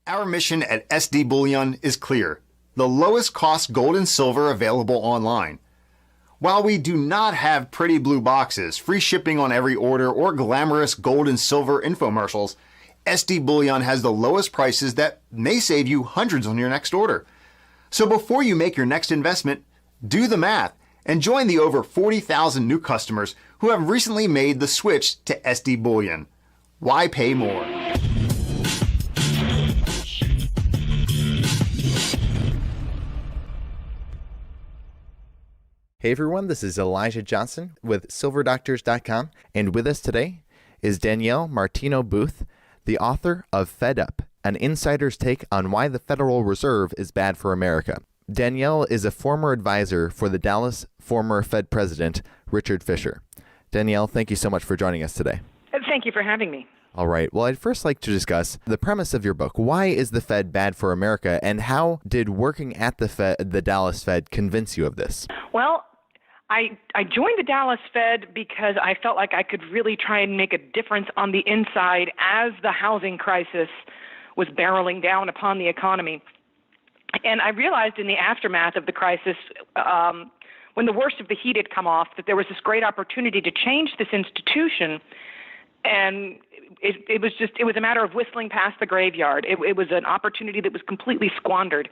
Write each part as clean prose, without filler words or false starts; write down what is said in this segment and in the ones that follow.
Our mission at SD Bullion is clear: the lowest cost gold and silver available online. While we do not have pretty blue boxes, free shipping on every order, or glamorous gold and silver infomercials, SD Bullion has the lowest prices that may save you hundreds on your next order. So before you make your next investment, do the math and join the over 40,000 new customers who have recently made the switch to SD Bullion. Why pay more? Hey everyone, this is Elijah Johnson with SilverDoctors.com, and with us today is Danielle DiMartino Booth, the author of Fed Up, an insider's take on why the Federal Reserve is bad for America. Danielle is a former advisor for the Dallas former Fed President, Richard Fisher. Danielle, thank you so much for joining us today. Thank you for having me. All right. Well, I'd first like to discuss the premise of your book. Why is the Fed bad for America, and how did working at the Dallas Fed convince you of this? Well, I joined the Dallas Fed because I felt like I could really try and make a difference on the inside as the housing crisis was barreling down upon the economy. And I realized in the aftermath of the crisis, when the worst of the heat had come off, that there was this great opportunity to change this institution. And it was a matter of whistling past the graveyard. It was an opportunity that was completely squandered.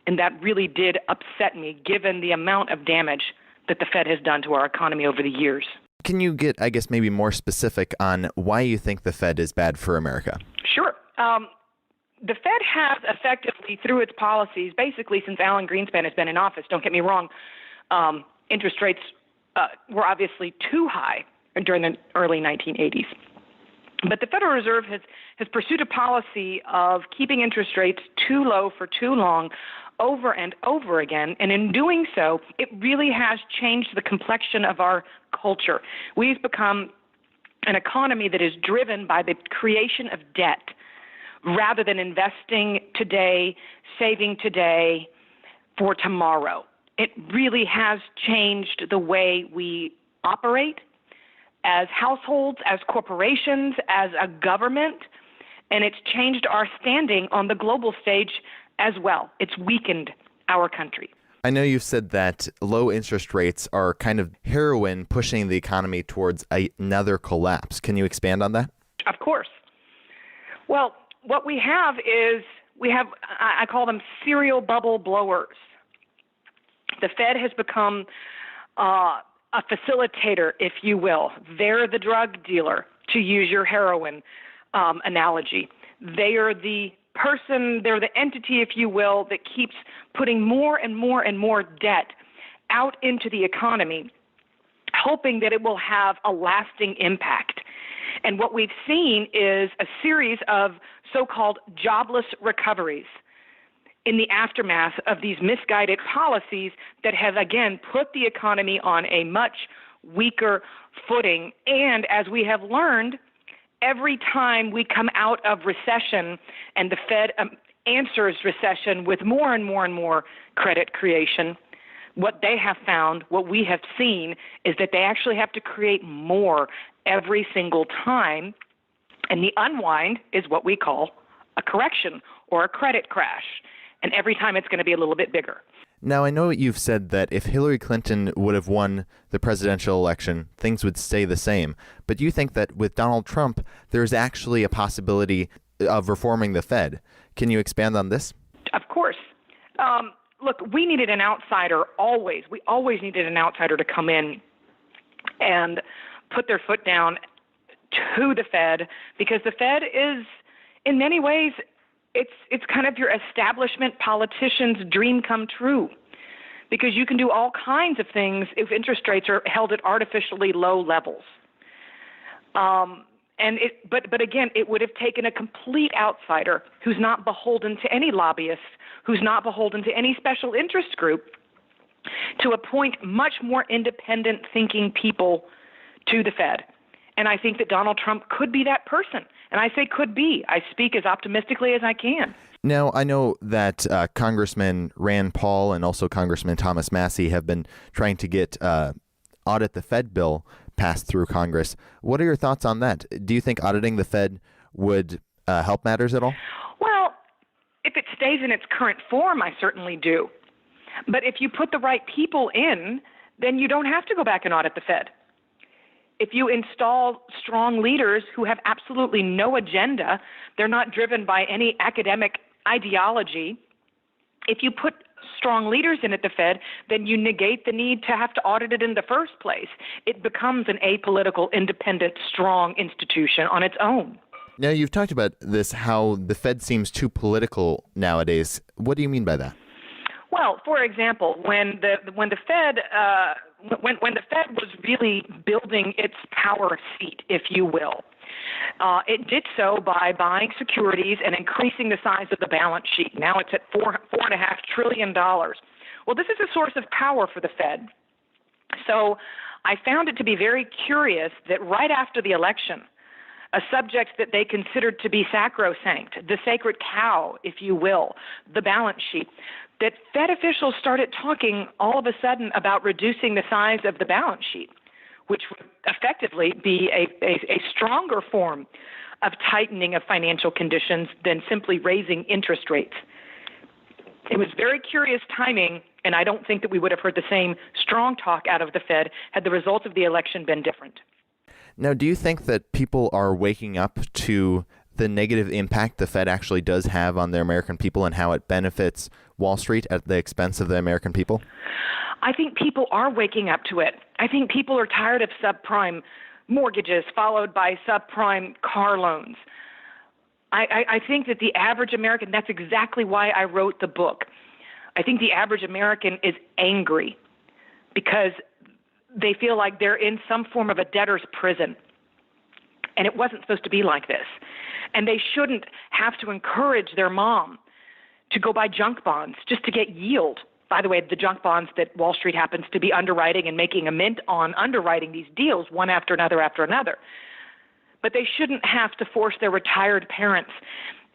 And that really did upset me, given the amount of damage that the Fed has done to our economy over the years. Can you get, I guess, maybe more specific on why you think the Fed is bad for America? Sure. The Fed has effectively, through its policies, basically since Alan Greenspan has been in office, don't get me wrong, interest rates were obviously too high during the early 1980s. But the Federal Reserve has pursued a policy of keeping interest rates too low for too long, over and over again. And in doing so, it really has changed the complexion of our culture. We've become an economy that is driven by the creation of debt rather than investing today, saving today for tomorrow. It really has changed the way we operate as households, as corporations, as a government, and it's changed our standing on the global stage as well. It's weakened our country. I know you've said that low interest rates are kind of heroin pushing the economy towards another collapse. Can you expand on that? Of course. Well, what we have is I call them serial bubble blowers. The Fed has become a facilitator, if you will. They're the drug dealer, to use your heroin analogy. They are the person, they're the entity, if you will, that keeps putting more and more and more debt out into the economy, hoping that it will have a lasting impact. And what we've seen is a series of so-called jobless recoveries in the aftermath of these misguided policies that have, again, put the economy on a much weaker footing. And as we have learned, every time we come out of recession and the Fed answers recession with more and more and more credit creation, what they have found, what we have seen, is that they actually have to create more every single time. And the unwind is what we call a correction or a credit crash. And every time it's going to be a little bit bigger. Now, I know you've said that if Hillary Clinton would have won the presidential election, things would stay the same. But do you think that with Donald Trump, there's actually a possibility of reforming the Fed? Can you expand on this? Of course. Look, we needed an outsider always. We always needed an outsider to come in and put their foot down to the Fed, because the Fed is, in many ways, it's kind of your establishment politician's dream come true, because you can do all kinds of things if interest rates are held at artificially low levels. But again, it would have taken a complete outsider who's not beholden to any lobbyists, who's not beholden to any special interest group, to appoint much more independent thinking people to the Fed. And I think that Donald Trump could be that person. And I say could be. I speak as optimistically as I can. Now, I know that Congressman Rand Paul and also Congressman Thomas Massie have been trying to get audit the Fed bill passed through Congress. What are your thoughts on that? Do you think auditing the Fed would help matters at all? Well, stays in its current form, I certainly do. But if you put the right people in, then you don't have to go back and audit the Fed. If you install strong leaders who have absolutely no agenda, they're not driven by any academic ideology, if you put strong leaders in at the Fed, then you negate the need to have to audit it in the first place. It becomes an apolitical, independent, strong institution on its own. Now, you've talked about this, how the Fed seems too political nowadays. What do you mean by that? Well, for example, when the Fed was really building its power seat, if you will, it did so by buying securities and increasing the size of the balance sheet. Now it's at $4.5 trillion. Well, this is a source of power for the Fed. So I found it to be very curious that right after the election, a subject that they considered to be sacrosanct, the sacred cow, if you will, the balance sheet, that Fed officials started talking all of a sudden about reducing the size of the balance sheet, which would effectively be a stronger form of tightening of financial conditions than simply raising interest rates. It was very curious timing, and I don't think that we would have heard the same strong talk out of the Fed had the results of the election been different. Now, do you think that people are waking up to the negative impact the Fed actually does have on the American people and how it benefits Wall Street at the expense of the American people? I think people are waking up to it. I think people are tired of subprime mortgages followed by subprime car loans. I think that the average American, that's exactly why I wrote the book. I think the average American is angry because they feel like they're in some form of a debtor's prison. And it wasn't supposed to be like this. And they shouldn't have to encourage their mom to go buy junk bonds just to get yield. By the way, the junk bonds that Wall Street happens to be underwriting and making a mint on underwriting these deals one after another after another. But they shouldn't have to force their retired parents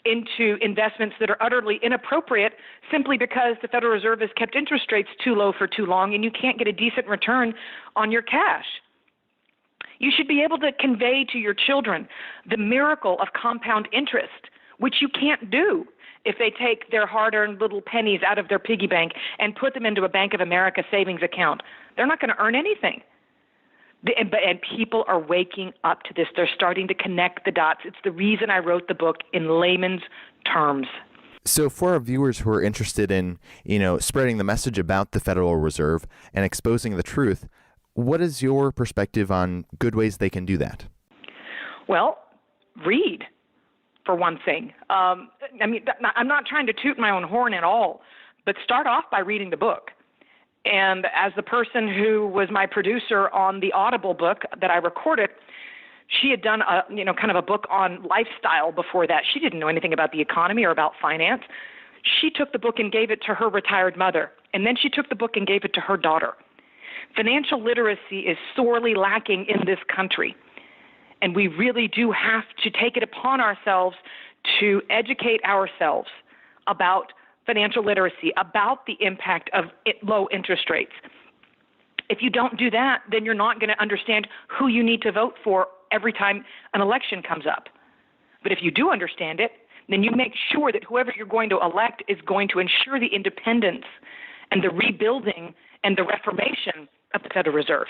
into investments that are utterly inappropriate simply because the Federal Reserve has kept interest rates too low for too long and you can't get a decent return on your cash. You should be able to convey to your children the miracle of compound interest, which you can't do if they take their hard-earned little pennies out of their piggy bank and put them into a Bank of America savings account. They're not going to earn anything. And people are waking up to this. They're starting to connect the dots. It's the reason I wrote the book in layman's terms. So for our viewers who are interested in, spreading the message about the Federal Reserve and exposing the truth, what is your perspective on good ways they can do that? Well, read, for one thing. I'm not trying to toot my own horn at all, but start off by reading the book. And as the person who was my producer on the Audible book that I recorded, she had done kind of a book on lifestyle before that. She didn't know anything about the economy or about finance. She took the book and gave it to her retired mother. And then she took the book and gave it to her daughter. Financial literacy is sorely lacking in this country. And we really do have to take it upon ourselves to educate ourselves about financial literacy, about the impact of low interest rates. If you don't do that, then you're not going to understand who you need to vote for every time an election comes up. But if you do understand it, then you make sure that whoever you're going to elect is going to ensure the independence and the rebuilding and the reformation of the Federal Reserve.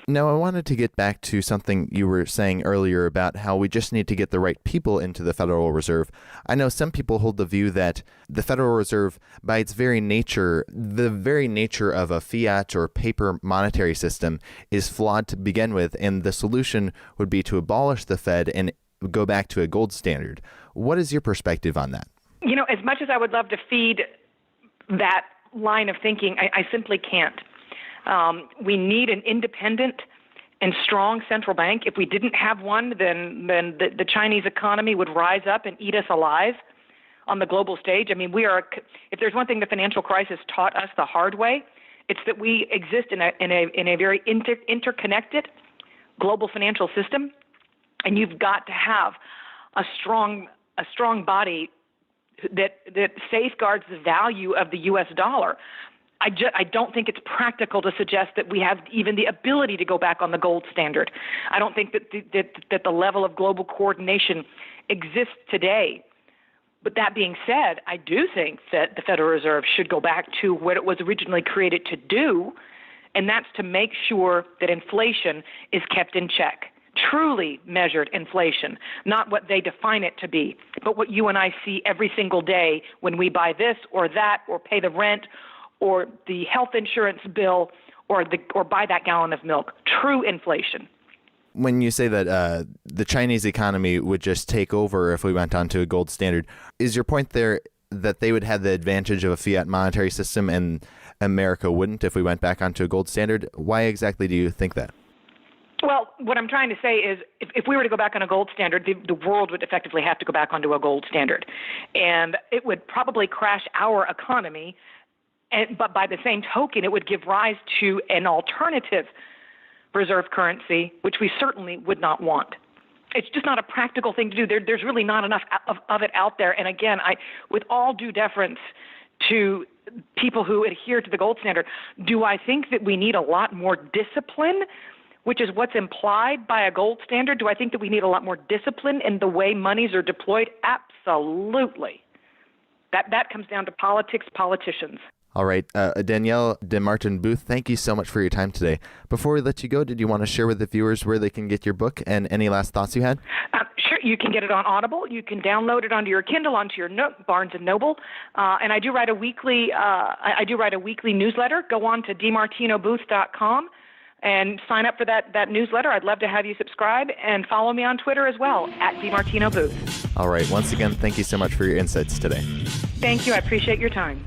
Now, I wanted to get back to something you were saying earlier about how we just need to get the right people into the Federal Reserve. I know some people hold the view that the Federal Reserve, by its very nature, the very nature of a fiat or paper monetary system is flawed to begin with, and the solution would be to abolish the Fed and go back to a gold standard. What is your perspective on that? As much as I would love to feed that line of thinking, I simply can't. We need an independent and strong central bank. If we didn't have one, then the Chinese economy would rise up and eat us alive on the global stage. If there's one thing the financial crisis taught us the hard way, it's that we exist in a very interconnected global financial system, and you've got to have a strong body that safeguards the value of the U.S. dollar. I don't think it's practical to suggest that we have even the ability to go back on the gold standard. I don't think that the level of global coordination exists today But that being said, I do think that the Federal Reserve should go back to what it was originally created to do, and that's to make sure that inflation is kept in check. Truly measured inflation, not what they define it to be, but what you and I see every single day when we buy this or that or pay the rent or the health insurance bill or buy that gallon of milk. True inflation. When you say that the Chinese economy would just take over if we went onto a gold standard, is your point there that they would have the advantage of a fiat monetary system and America wouldn't if we went back onto a gold standard? Why exactly do you think that? Well, what I'm trying to say is if we were to go back on a gold standard, the world would effectively have to go back onto a gold standard. And it would probably crash our economy, but by the same token, it would give rise to an alternative reserve currency, which we certainly would not want. It's just not a practical thing to do. There's really not enough of it out there. And again, with all due deference to people who adhere to the gold standard, do I think that we need a lot more discipline, which is what's implied by a gold standard? Do I think that we need a lot more discipline in the way monies are deployed? Absolutely. That comes down to politicians. All right. Danielle DiMartino Booth, thank you so much for your time today. Before we let you go, did you want to share with the viewers where they can get your book and any last thoughts you had? Sure. You can get it on Audible. You can download it onto your Kindle, onto your Barnes & Noble. And I do write a weekly newsletter. Go on to DiMartinoBooth.com and sign up for that newsletter. I'd love to have you subscribe and follow me on Twitter as well, @DiMartinoBooth. All right. Once again, thank you so much for your insights today. Thank you. I appreciate your time.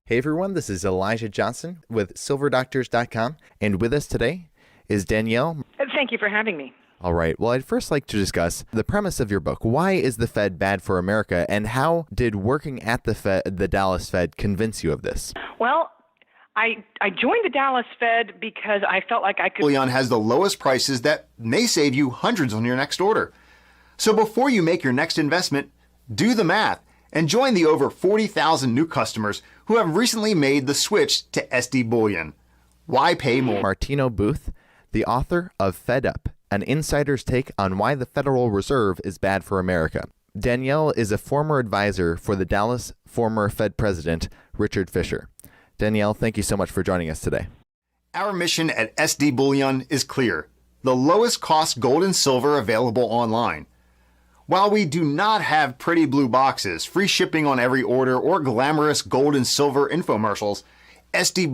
Hey everyone, this is Elijah Johnson with SilverDoctors.com, and with us today is Danielle. Thank you for having me. All right, well, I'd first like to discuss the premise of your book. Why is the Fed bad for America, and how did working at the Dallas Fed convince you of this? Well, I joined the Dallas Fed because I felt like I could. Bullion has the lowest prices that may save you hundreds on your next order. So before you make your next investment, do the math and join the over 40,000 new customers who have recently made the switch to SD Bullion. Why pay more? Martino Booth, the author of Fed Up, an insider's take on why the Federal Reserve is bad for America. Danielle is a former advisor for the Dallas former Fed President, Richard Fisher. Danielle, thank you so much for joining us today. Our mission at SD Bullion is clear: the lowest cost gold and silver available online. While we do not have pretty blue boxes, free shipping on every order, or glamorous gold and silver infomercials, SD Bullion